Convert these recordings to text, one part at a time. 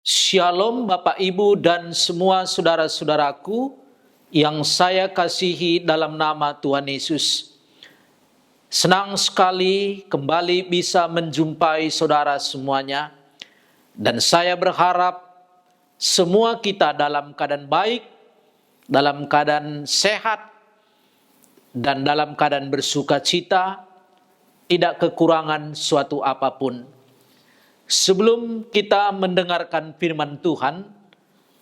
Shalom Bapak Ibu dan semua saudara-saudaraku yang saya kasihi dalam nama Tuhan Yesus. Senang sekali kembali bisa menjumpai saudara semuanya. Dan saya berharap semua kita dalam keadaan baik, dalam keadaan sehat, dan dalam keadaan bersukacita, tidak kekurangan suatu apapun. Sebelum kita mendengarkan firman Tuhan,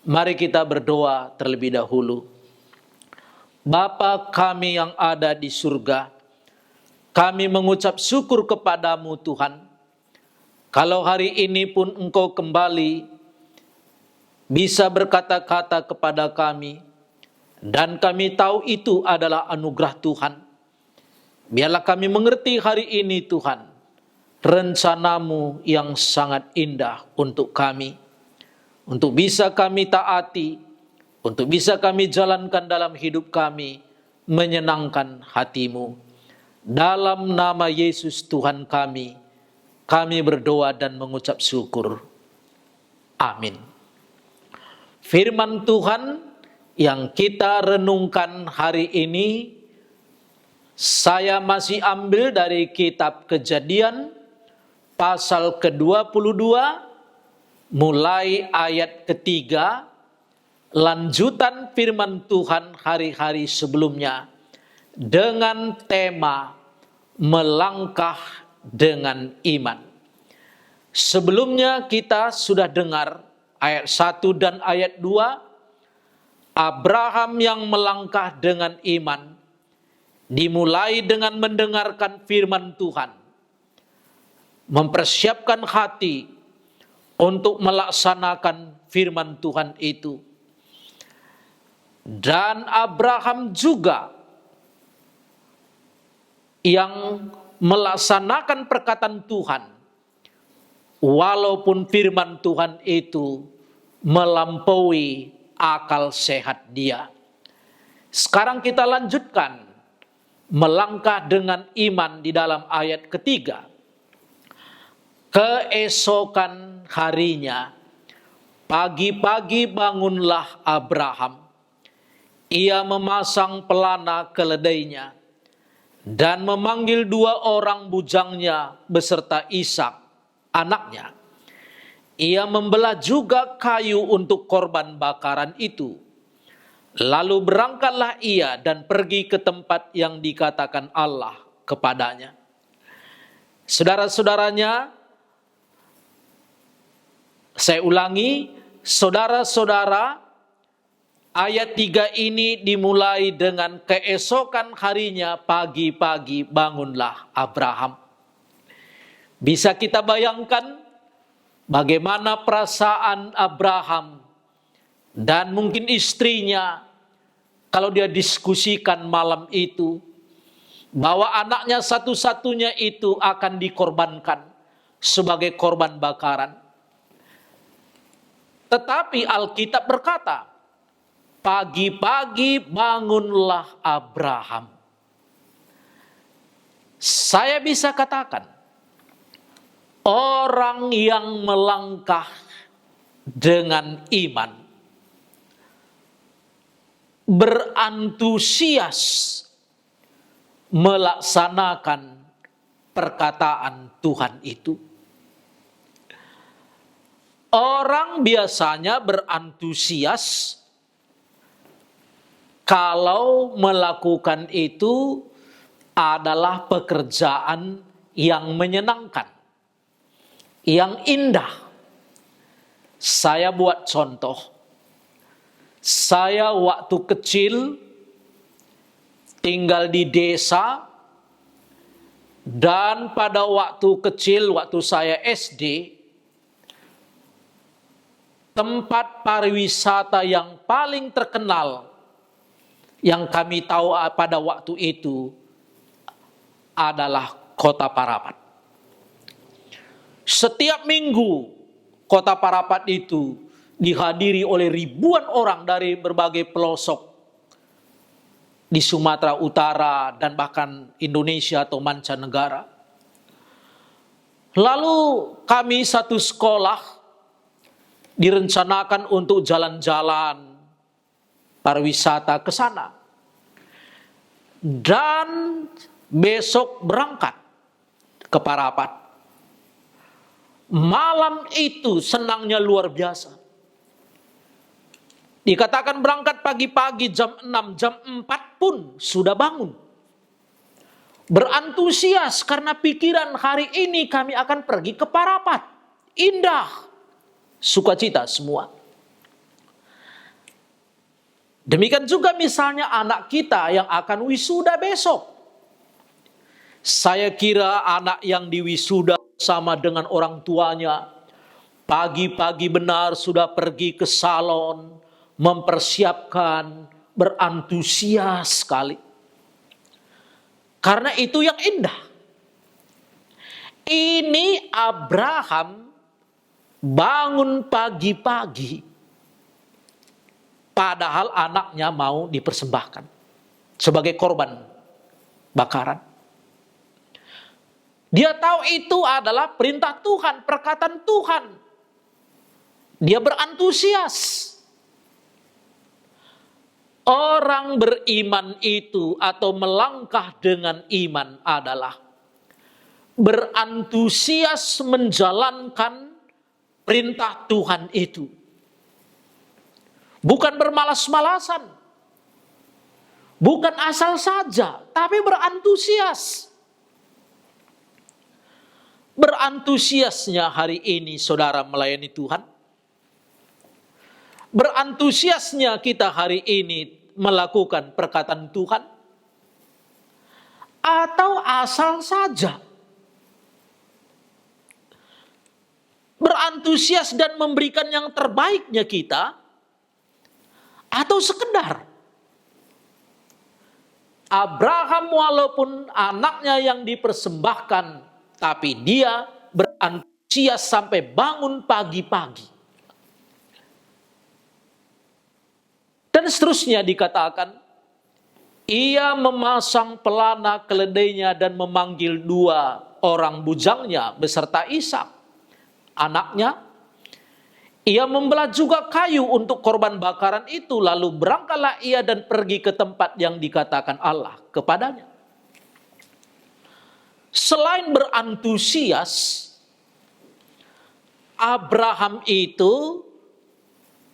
mari kita berdoa terlebih dahulu. Bapa kami yang ada di surga, kami mengucap syukur kepadamu Tuhan. Kalau hari ini pun Engkau kembali bisa berkata-kata kepada kami, dan kami tahu itu adalah anugerah Tuhan. Biarlah kami mengerti hari ini Tuhan, rencanamu yang sangat indah untuk kami, untuk bisa kami taati, untuk bisa kami jalankan dalam hidup kami, menyenangkan hatimu. Dalam nama Yesus Tuhan kami berdoa dan mengucap syukur. Amin. Firman Tuhan yang kita renungkan hari ini, saya masih ambil dari kitab Kejadian, pasal ke-22, mulai ayat ketiga, lanjutan firman Tuhan hari-hari sebelumnya, dengan tema melangkah dengan iman. Sebelumnya kita sudah dengar ayat 1 dan ayat 2, Abraham yang melangkah dengan iman, dimulai dengan mendengarkan firman Tuhan, mempersiapkan hati untuk melaksanakan firman Tuhan itu. Dan Abraham juga yang melaksanakan perkataan Tuhan, walaupun firman Tuhan itu melampaui akal sehat dia. Sekarang kita lanjutkan melangkah dengan iman di dalam ayat ketiga. Keesokan harinya, pagi-pagi bangunlah Abraham. Ia memasang pelana keledainya dan memanggil 2 orang bujangnya beserta Ishak, anaknya. Ia membelah juga kayu untuk korban bakaran itu. Lalu berangkatlah ia dan pergi ke tempat yang dikatakan Allah kepadanya. Saudara-saudaranya, saya ulangi, saudara-saudara, ayat 3 ini dimulai dengan keesokan harinya pagi-pagi bangunlah Abraham. Bisa kita bayangkan bagaimana perasaan Abraham dan mungkin istrinya kalau dia diskusikan malam itu, bahwa anaknya satu-satunya itu akan dikorbankan sebagai korban bakaran. Tetapi Alkitab berkata, pagi-pagi bangunlah Abraham. Saya bisa katakan, orang yang melangkah dengan iman, berantusias melaksanakan perkataan Tuhan itu. Orang biasanya berantusias kalau melakukan itu adalah pekerjaan yang menyenangkan, yang indah. Saya buat contoh. Saya waktu kecil tinggal di desa, dan pada waktu kecil, waktu saya SD, tempat pariwisata yang paling terkenal yang kami tahu pada waktu itu adalah Kota Parapat. Setiap minggu Kota Parapat itu dihadiri oleh ribuan orang dari berbagai pelosok di Sumatera Utara dan bahkan Indonesia atau mancanegara. Lalu kami satu sekolah direncanakan untuk jalan-jalan pariwisata ke sana. Dan besok berangkat ke Parapat. Malam itu senangnya luar biasa. Dikatakan berangkat pagi-pagi jam 6, jam 4 pun sudah bangun. Berantusias karena pikiran hari ini kami akan pergi ke Parapat. Indah, sukacita semua. Demikian juga misalnya anak kita yang akan wisuda besok. Saya kira anak yang diwisuda sama dengan orang tuanya, pagi-pagi benar sudah pergi ke salon, mempersiapkan, berantusias sekali. Karena itu yang indah. Ini Abraham bangun pagi-pagi, padahal anaknya mau dipersembahkan sebagai korban bakaran. Dia tahu itu adalah perintah Tuhan, perkataan Tuhan. Dia berantusias. Orang beriman itu atau melangkah dengan iman adalah berantusias menjalankan perintah Tuhan itu. Bukan bermalas-malasan. Bukan asal saja, tapi berantusias. Berantusiasnya hari ini saudara melayani Tuhan. Berantusiasnya kita hari ini melakukan perkataan Tuhan. Atau asal saja. Berantusias dan memberikan yang terbaiknya kita. Atau sekedar. Abraham walaupun anaknya yang dipersembahkan, tapi dia berantusias sampai bangun pagi-pagi. Dan seterusnya dikatakan, ia memasang pelana keledainya dan memanggil 2 orang bujangnya beserta Ishak, anaknya. Ia membelah juga kayu untuk korban bakaran itu, lalu berangkatlah ia dan pergi ke tempat yang dikatakan Allah kepadanya. Selain berantusias, Abraham itu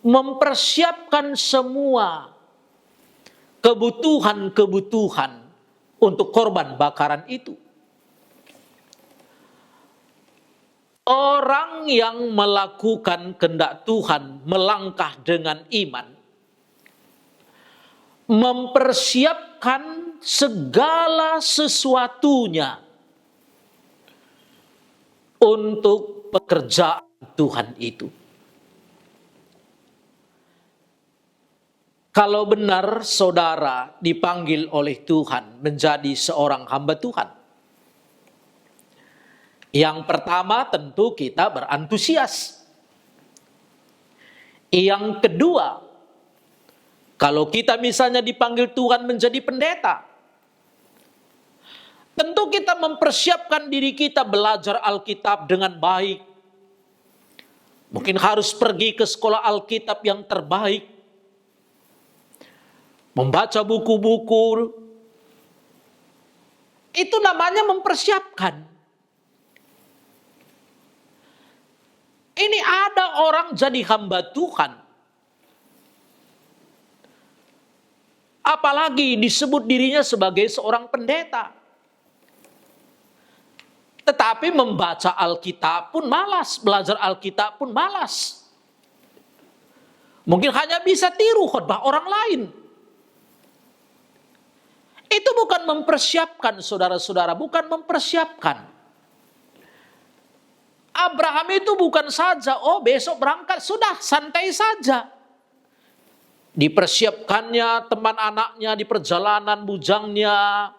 mempersiapkan semua kebutuhan-kebutuhan untuk korban bakaran itu. Orang yang melakukan kehendak Tuhan melangkah dengan iman, mempersiapkan segala sesuatunya untuk pekerjaan Tuhan itu. Kalau benar saudara dipanggil oleh Tuhan menjadi seorang hamba Tuhan, yang pertama tentu kita berantusias. Yang kedua, kalau kita misalnya dipanggil Tuhan menjadi pendeta, tentu kita mempersiapkan diri kita belajar Alkitab dengan baik. Mungkin harus pergi ke sekolah Alkitab yang terbaik. Membaca buku-buku. Itu namanya mempersiapkan. Ini ada orang jadi hamba Tuhan. Apalagi disebut dirinya sebagai seorang pendeta. Tetapi membaca Alkitab pun malas, belajar Alkitab pun malas. Mungkin hanya bisa tiru khotbah orang lain. Itu bukan mempersiapkan saudara-saudara, bukan mempersiapkan. Abraham itu bukan saja, besok berangkat, sudah santai saja. Dipersiapkannya teman anaknya di perjalanan bujangnya,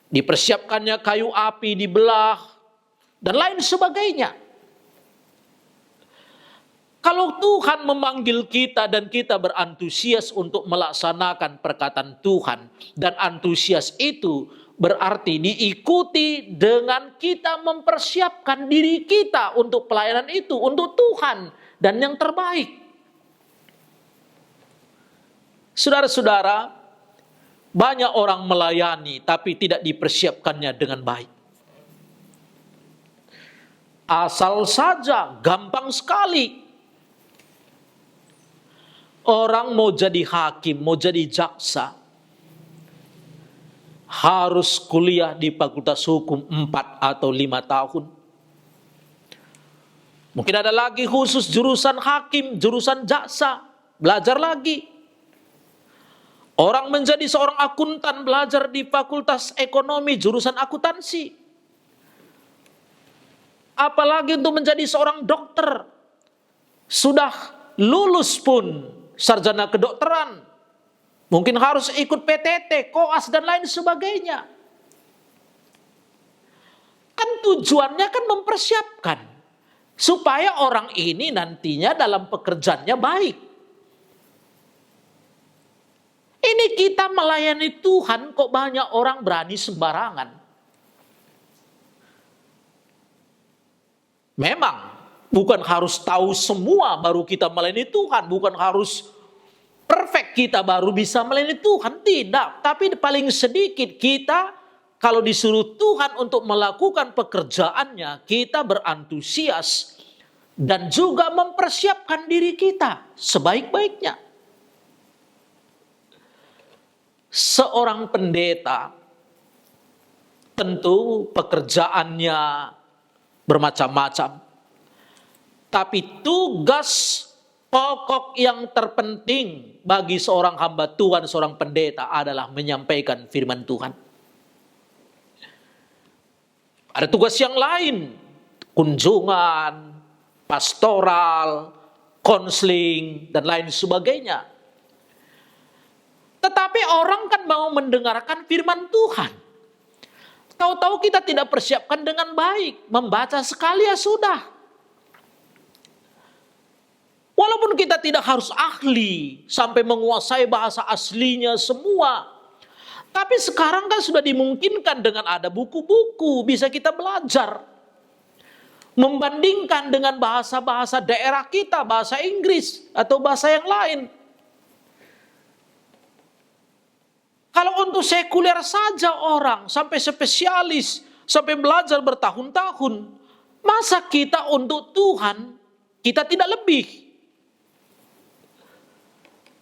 dipersiapkannya kayu api dibelah, dan lain sebagainya. Kalau Tuhan memanggil kita dan kita berantusias untuk melaksanakan perkataan Tuhan, dan antusias itu berarti diikuti dengan kita mempersiapkan diri kita untuk pelayanan itu, untuk Tuhan. dan yang terbaik. Saudara-saudara, banyak orang melayani tapi tidak dipersiapkannya dengan baik. Asal saja, gampang sekali. Orang mau jadi hakim, mau jadi jaksa, harus kuliah di Fakultas Hukum 4 atau 5 tahun. Mungkin ada lagi khusus jurusan hakim, jurusan jaksa, belajar lagi. Orang menjadi seorang akuntan, belajar di Fakultas Ekonomi, jurusan akuntansi. Apalagi untuk menjadi seorang dokter, sudah lulus pun sarjana kedokteran, mungkin harus ikut PTT, koas, dan lain sebagainya. Kan tujuannya kan mempersiapkan supaya orang ini nantinya dalam pekerjaannya baik. Ini kita melayani Tuhan kok banyak orang berani sembarangan. Memang bukan harus tahu semua baru kita melayani Tuhan, bukan harus perfect kita baru bisa melayani Tuhan, tidak. Tapi paling sedikit kita kalau disuruh Tuhan untuk melakukan pekerjaannya, kita berantusias dan juga mempersiapkan diri kita sebaik-baiknya. Seorang pendeta tentu pekerjaannya bermacam-macam. Tapi tugas pokok yang terpenting bagi seorang hamba Tuhan, seorang pendeta adalah menyampaikan firman Tuhan. Ada tugas yang lain, kunjungan, pastoral, konseling, dan lain sebagainya. Tetapi orang kan mau mendengarkan firman Tuhan. Tahu-tahu kita tidak persiapkan dengan baik, membaca sekali ya sudah. Walaupun kita tidak harus ahli sampai menguasai bahasa aslinya semua. Tapi sekarang kan sudah dimungkinkan dengan ada buku-buku bisa kita belajar. Membandingkan dengan bahasa-bahasa daerah kita, bahasa Inggris atau bahasa yang lain. Kalau untuk sekuler saja orang sampai spesialis, sampai belajar bertahun-tahun. Masa kita untuk Tuhan, kita tidak lebih.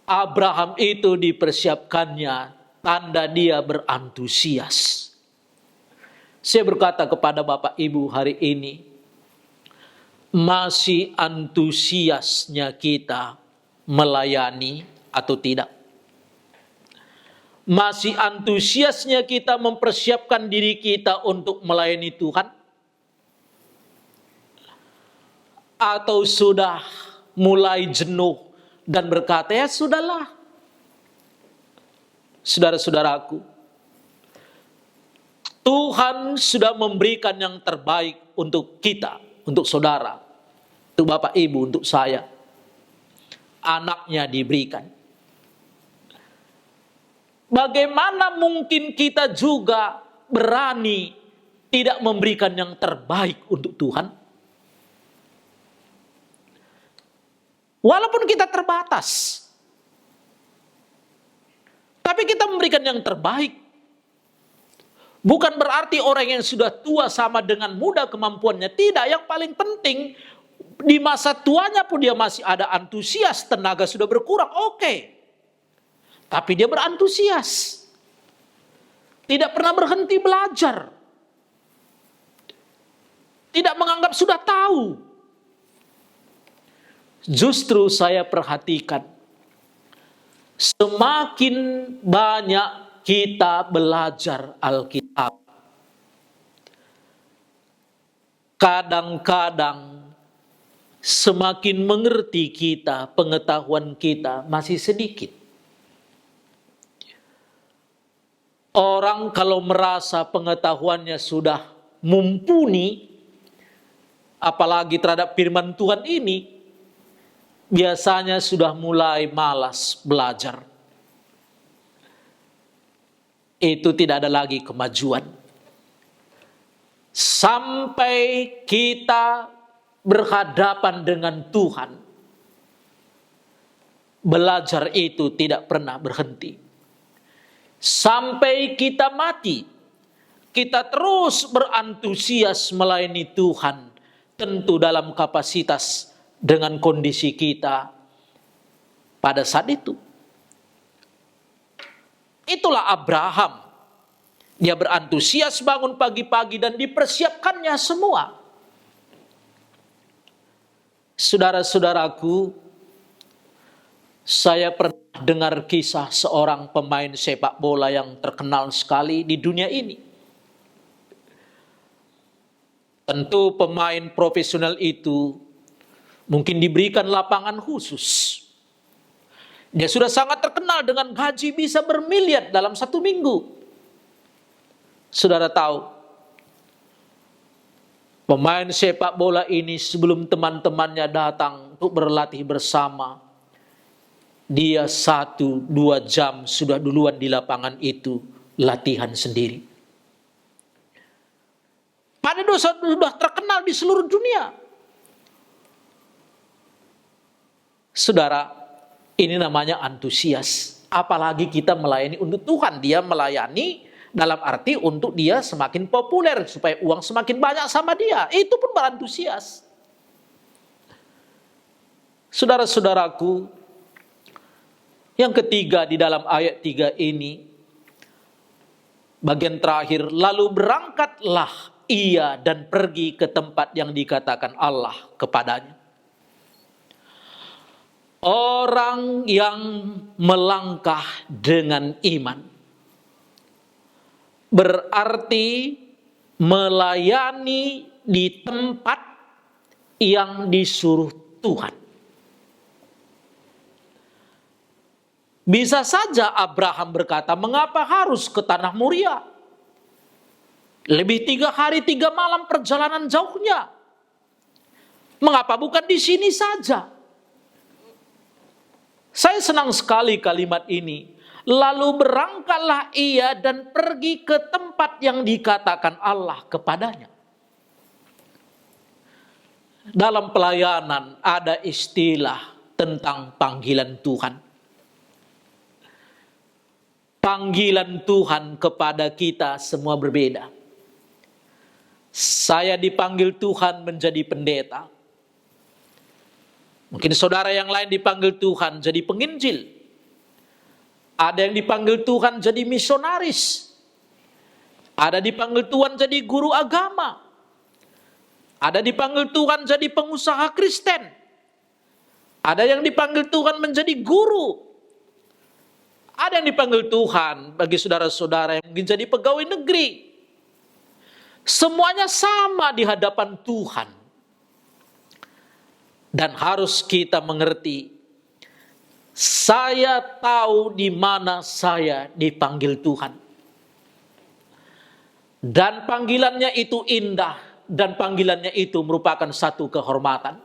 Abraham itu dipersiapkannya, tanda dia berantusias. Saya berkata kepada Bapak Ibu hari ini, masih antusiasnya kita melayani atau tidak? Masih antusiasnya kita mempersiapkan diri kita untuk melayani Tuhan? Atau sudah mulai jenuh dan berkata, ya sudahlah. Saudara-saudaraku, Tuhan sudah memberikan yang terbaik untuk kita, untuk saudara, untuk Bapak Ibu, untuk saya. Anaknya diberikan. Bagaimana mungkin kita juga berani tidak memberikan yang terbaik untuk Tuhan? Walaupun kita terbatas, tapi kita memberikan yang terbaik. Bukan berarti orang yang sudah tua sama dengan muda kemampuannya. Tidak, yang paling penting di masa tuanya pun dia masih ada antusias, tenaga sudah berkurang, oke. Tapi dia berantusias. Tidak pernah berhenti belajar. Tidak menganggap sudah tahu. Justru saya perhatikan, semakin banyak kita belajar Alkitab, kadang-kadang semakin mengerti kita, pengetahuan kita masih sedikit. Orang kalau merasa pengetahuannya sudah mumpuni, apalagi terhadap firman Tuhan ini, biasanya sudah mulai malas belajar. Itu tidak ada lagi kemajuan. Sampai kita berhadapan dengan Tuhan, belajar itu tidak pernah berhenti. Sampai kita mati, kita terus berantusias melayani Tuhan, tentu dalam kapasitas dengan kondisi kita pada saat itu. Itulah Abraham. Dia berantusias bangun pagi-pagi dan dipersiapkannya semua. Saudara-saudaraku, saya pernah dengar kisah seorang pemain sepak bola yang terkenal sekali di dunia ini. Tentu pemain profesional itu mungkin diberikan lapangan khusus. Dia sudah sangat terkenal dengan gaji bisa bermiliar dalam 1 minggu. Saudara tahu, pemain sepak bola ini sebelum teman-temannya datang untuk berlatih bersama, dia 1-2 jam sudah duluan di lapangan itu latihan sendiri. Padahal sudah terkenal di seluruh dunia. Saudara, ini namanya antusias. Apalagi kita melayani untuk Tuhan. Dia melayani dalam arti untuk dia semakin populer, supaya uang semakin banyak sama dia. Itu pun berantusias. Saudara-saudaraku, yang ketiga di dalam ayat 3 ini, bagian terakhir, lalu berangkatlah ia dan pergi ke tempat yang dikatakan Allah kepadanya. Orang yang melangkah dengan iman berarti melayani di tempat yang disuruh Tuhan. Bisa saja Abraham berkata, mengapa harus ke tanah Moria? Lebih 3 hari 3 malam perjalanan jauhnya. Mengapa bukan di sini saja? Saya senang sekali kalimat ini. Lalu berangkatlah ia dan pergi ke tempat yang dikatakan Allah kepadanya. Dalam pelayanan ada istilah tentang panggilan Tuhan. Panggilan Tuhan kepada kita semua berbeda. Saya dipanggil Tuhan menjadi pendeta. Mungkin saudara yang lain dipanggil Tuhan jadi penginjil. Ada yang dipanggil Tuhan jadi misionaris. Ada dipanggil Tuhan jadi guru agama. Ada dipanggil Tuhan jadi pengusaha Kristen. Ada yang dipanggil Tuhan menjadi guru. Ada yang dipanggil Tuhan bagi saudara-saudara yang menjadi pegawai negeri. Semuanya sama di hadapan Tuhan. Dan harus kita mengerti, saya tahu di mana saya dipanggil Tuhan. Dan panggilannya itu indah. Dan panggilannya itu merupakan satu kehormatan.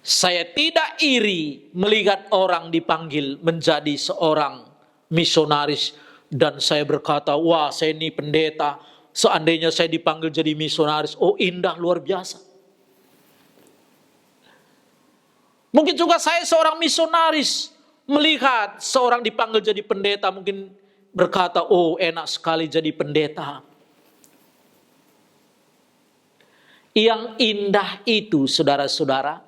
Saya tidak iri melihat orang dipanggil menjadi seorang misionaris. Dan saya berkata, wah saya ini pendeta. Seandainya saya dipanggil jadi misionaris, oh indah luar biasa. Mungkin juga saya seorang misionaris melihat seorang dipanggil jadi pendeta, mungkin berkata, oh enak sekali jadi pendeta. Yang indah itu saudara-saudara,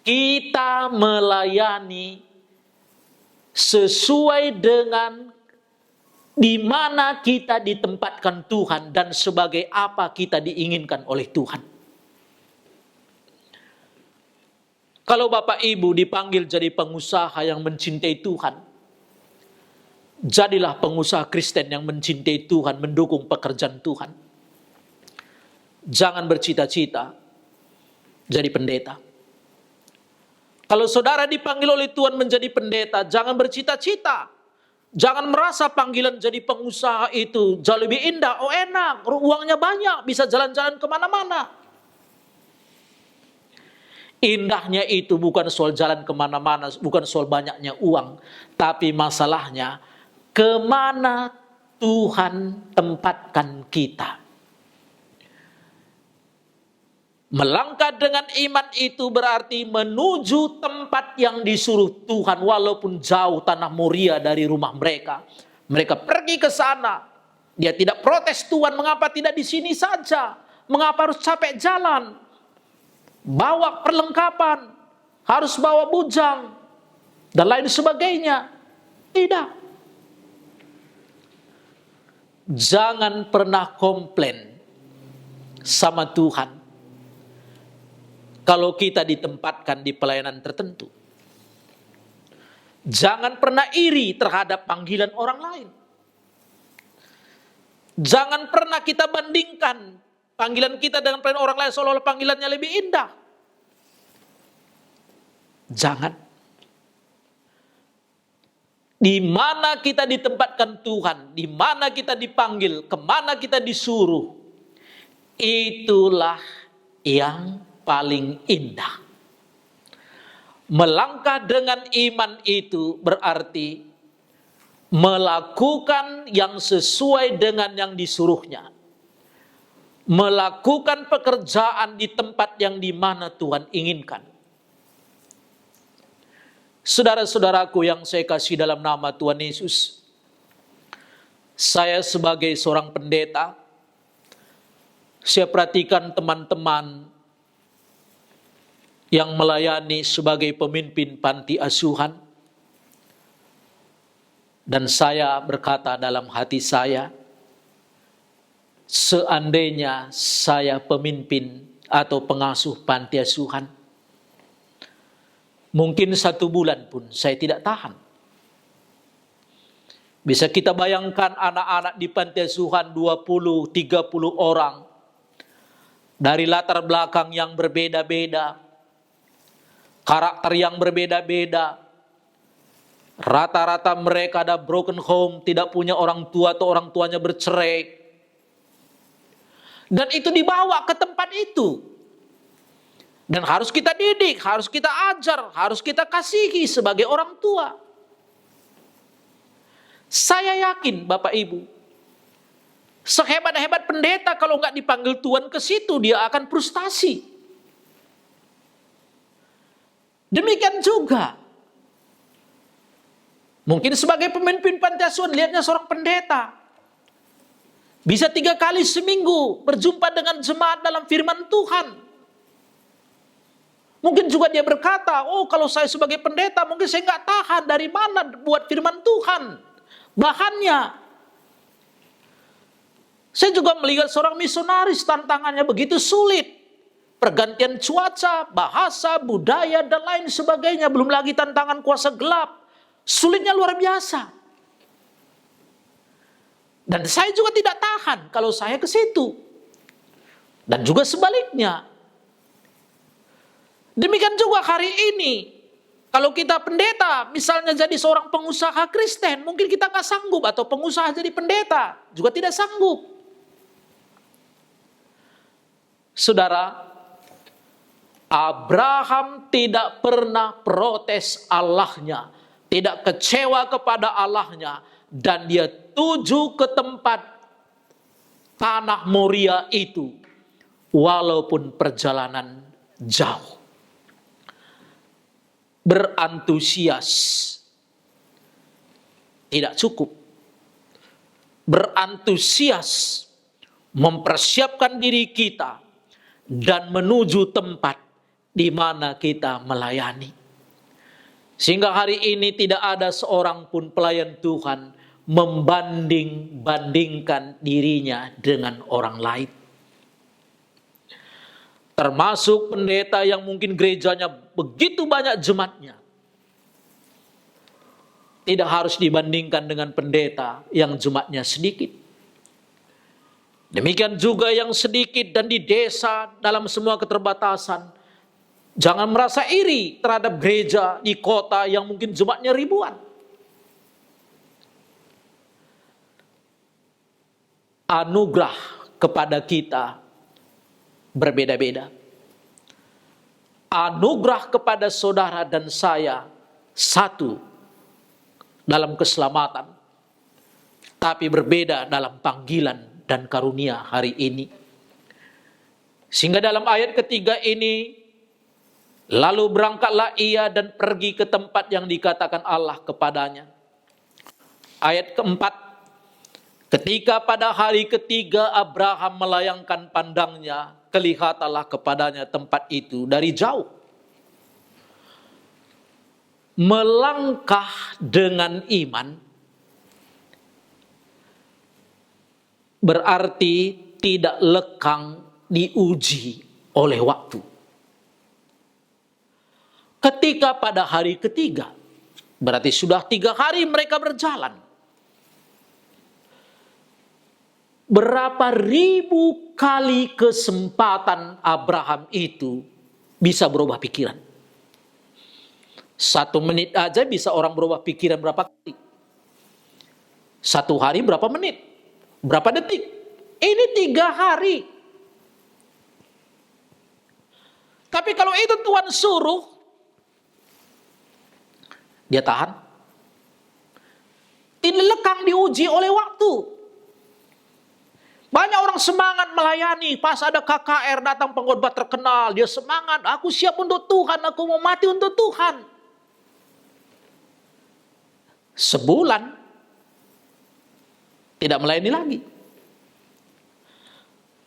kita melayani sesuai dengan di mana kita ditempatkan Tuhan dan sebagai apa kita diinginkan oleh Tuhan. Kalau Bapak Ibu dipanggil jadi pengusaha yang mencintai Tuhan, jadilah pengusaha Kristen yang mencintai Tuhan, mendukung pekerjaan Tuhan. Jangan bercita-cita jadi pendeta. Kalau saudara dipanggil oleh Tuhan menjadi pendeta, jangan bercita-cita. Jangan merasa panggilan jadi pengusaha itu jauh lebih indah. Oh enak, uangnya banyak, bisa jalan-jalan kemana-mana. Indahnya itu bukan soal jalan kemana-mana, bukan soal banyaknya uang. Tapi masalahnya, kemana Tuhan tempatkan kita. Melangkah dengan iman itu berarti menuju tempat yang disuruh Tuhan, walaupun jauh tanah Moria dari rumah mereka. Mereka pergi ke sana. Dia tidak protes, Tuhan mengapa tidak di sini saja? Mengapa harus capek jalan? Bawa perlengkapan, harus bawa bujang, dan lain sebagainya. Tidak. Jangan pernah komplain sama Tuhan kalau kita ditempatkan di pelayanan tertentu. Jangan pernah iri terhadap panggilan orang lain. Jangan pernah kita bandingkan panggilan kita dengan pelayanan orang lain seolah-olah panggilannya lebih indah. Jangan. Di mana kita ditempatkan Tuhan, di mana kita dipanggil, kemana kita disuruh, itulah yang paling indah. Melangkah dengan iman itu berarti melakukan yang sesuai dengan yang disuruhnya. Melakukan pekerjaan di tempat yang dimana Tuhan inginkan. Saudara-saudaraku yang saya kasih dalam nama Tuhan Yesus, saya sebagai seorang pendeta, saya perhatikan teman-teman yang melayani sebagai pemimpin panti asuhan. Dan saya berkata dalam hati saya, seandainya saya pemimpin atau pengasuh panti asuhan, mungkin 1 bulan pun saya tidak tahan. Bisa kita bayangkan anak-anak di panti asuhan 20-30 orang, dari latar belakang yang berbeda-beda, karakter yang berbeda-beda. Rata-rata mereka ada broken home, tidak punya orang tua atau orang tuanya bercerai. Dan itu dibawa ke tempat itu. Dan harus kita didik, harus kita ajar, harus kita kasihi sebagai orang tua. Saya yakin Bapak Ibu, sehebat-hebat pendeta kalau nggak dipanggil Tuhan ke situ, dia akan frustasi. Demikian juga, mungkin sebagai pemimpin panti asuhan, lihatnya seorang pendeta bisa 3 kali seminggu berjumpa dengan jemaat dalam firman Tuhan. Mungkin juga dia berkata, oh kalau saya sebagai pendeta mungkin saya nggak tahan, dari mana buat firman Tuhan bahannya. Saya juga melihat seorang misionaris, tantangannya begitu sulit. Pergantian cuaca, bahasa, budaya, dan lain sebagainya. Belum lagi tantangan kuasa gelap. Sulitnya luar biasa. Dan saya juga tidak tahan kalau saya ke situ. Dan juga sebaliknya. Demikian juga hari ini. Kalau kita pendeta, misalnya jadi seorang pengusaha Kristen, mungkin kita nggak sanggup. Atau pengusaha jadi pendeta, juga tidak sanggup. Saudara, Abraham tidak pernah protes Allahnya, tidak kecewa kepada Allahnya, dan dia tuju ke tempat tanah Moria itu, walaupun perjalanan jauh. Berantusias tidak cukup. Berantusias mempersiapkan diri kita dan menuju tempat di mana kita melayani. Sehingga hari ini tidak ada seorang pun pelayan Tuhan membanding-bandingkan dirinya dengan orang lain. Termasuk pendeta yang mungkin gerejanya begitu banyak jemaatnya. Tidak harus dibandingkan dengan pendeta yang jemaatnya sedikit. Demikian juga yang sedikit dan di desa dalam semua keterbatasan. Jangan merasa iri terhadap gereja di kota yang mungkin jemaatnya ribuan. Anugerah kepada kita berbeda-beda. Anugerah kepada saudara dan saya satu dalam keselamatan, tapi berbeda dalam panggilan dan karunia hari ini. Sehingga dalam ayat ketiga ini, lalu berangkatlah ia dan pergi ke tempat yang dikatakan Allah kepadanya. Ayat keempat, ketika pada hari ketiga Abraham melayangkan pandangnya, kelihatanlah kepadanya tempat itu dari jauh. Melangkah dengan iman berarti tidak lekang diuji oleh waktu. Ketika pada hari ketiga, berarti sudah 3 hari mereka berjalan. Berapa ribu kali kesempatan Abraham itu bisa berubah pikiran. 1 menit aja bisa orang berubah pikiran berapa kali. 1 hari berapa menit, berapa detik. Ini 3 hari. Tapi kalau itu Tuhan suruh, dia tahan. Tidak lekang diuji oleh waktu. Banyak orang semangat melayani, pas ada KKR datang pengkhotbah terkenal, dia semangat, aku siap untuk Tuhan, aku mau mati untuk Tuhan. Sebulan tidak melayani lagi.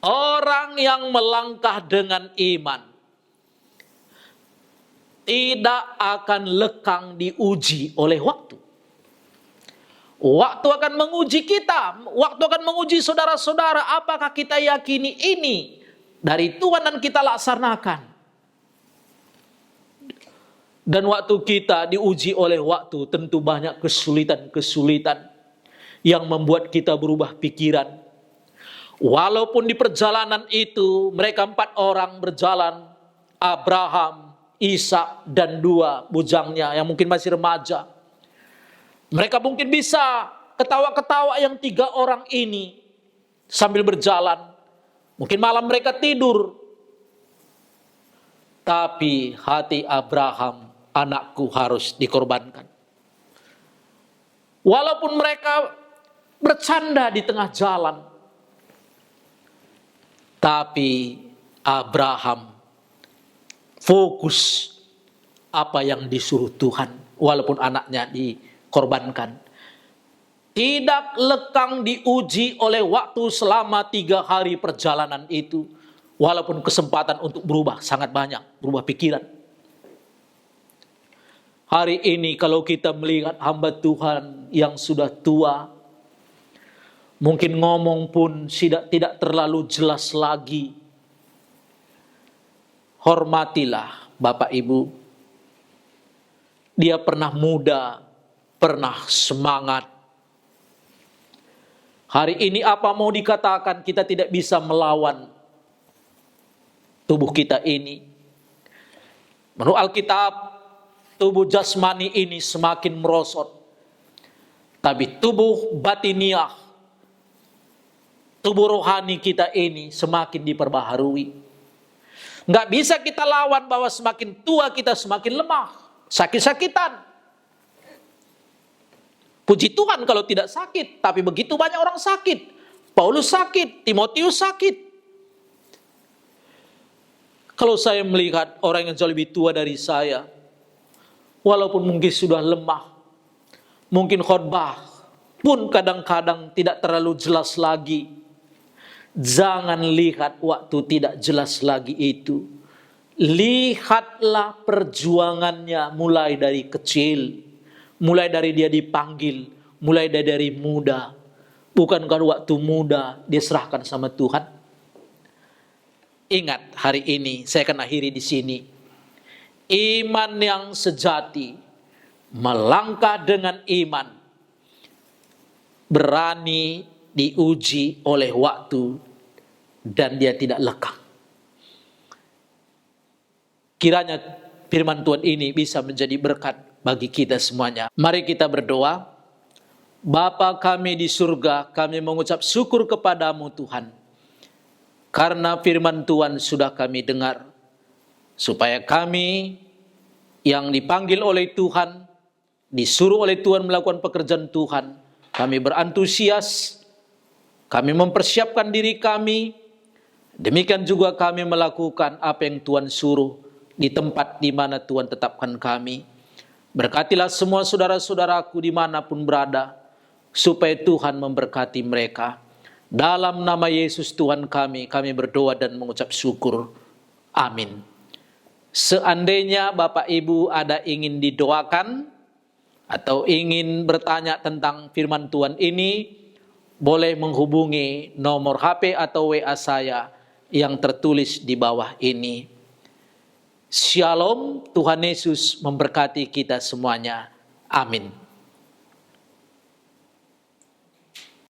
Orang yang melangkah dengan iman tidak akan lekang diuji oleh waktu. Waktu akan menguji kita, waktu akan menguji saudara-saudara, apakah kita yakini ini dari Tuhan dan kita laksanakan. Dan waktu kita diuji oleh waktu, tentu banyak kesulitan-kesulitan yang membuat kita berubah pikiran. Walaupun di perjalanan itu mereka 4 orang berjalan, Abraham, Ishak dan 2 bujangnya yang mungkin masih remaja. Mereka mungkin bisa ketawa-ketawa yang 3 orang ini sambil berjalan. Mungkin malam mereka tidur. Tapi hati Abraham, anakku harus dikorbankan. Walaupun mereka bercanda di tengah jalan, tapi Abraham fokus apa yang disuruh Tuhan, walaupun anaknya dikorbankan. Tidak lekang diuji oleh waktu selama 3 hari perjalanan itu, walaupun kesempatan untuk berubah sangat banyak, berubah pikiran. Hari ini kalau kita melihat hamba Tuhan yang sudah tua, mungkin ngomong pun tidak terlalu jelas lagi. Hormatilah Bapak Ibu. Dia pernah muda, pernah semangat. Hari ini apa mau dikatakan, kita tidak bisa melawan tubuh kita ini. Menurut Alkitab, tubuh jasmani ini semakin merosot. Tapi tubuh batiniah, tubuh rohani kita ini semakin diperbaharui. Nggak bisa kita lawan bahwa semakin tua kita semakin lemah, sakit-sakitan. Puji Tuhan kalau tidak sakit, tapi begitu banyak orang sakit. Paulus sakit, Timotius sakit. Kalau saya melihat orang yang jauh lebih tua dari saya, walaupun mungkin sudah lemah, mungkin khotbah pun kadang-kadang tidak terlalu jelas lagi. Jangan lihat waktu tidak jelas lagi itu. Lihatlah perjuangannya mulai dari kecil, mulai dari dia dipanggil, mulai dari muda. Bukankah waktu muda dia serahkan sama Tuhan? Ingat, hari ini saya akan akhiri di sini. Iman yang sejati, melangkah dengan iman, berani diuji oleh waktu, dan dia tidak lekang. Kiranya firman Tuhan ini bisa menjadi berkat bagi kita semuanya. Mari kita berdoa. Bapa kami di surga, kami mengucap syukur kepadamu Tuhan, karena firman Tuhan sudah kami dengar, supaya kami yang dipanggil oleh Tuhan, disuruh oleh Tuhan melakukan pekerjaan Tuhan, kami berantusias, kami mempersiapkan diri kami, Demikian juga kami melakukan apa yang Tuhan suruh di tempat di mana Tuhan tetapkan kami. Berkatilah semua saudara-saudaraku dimanapun berada, supaya Tuhan memberkati mereka. Dalam nama Yesus Tuhan kami berdoa dan mengucap syukur. Amin. Seandainya Bapak Ibu ada ingin didoakan, atau ingin bertanya tentang firman Tuhan ini, boleh menghubungi nomor HP atau WA saya yang tertulis di bawah ini. Shalom, Tuhan Yesus memberkati kita semuanya. Amin.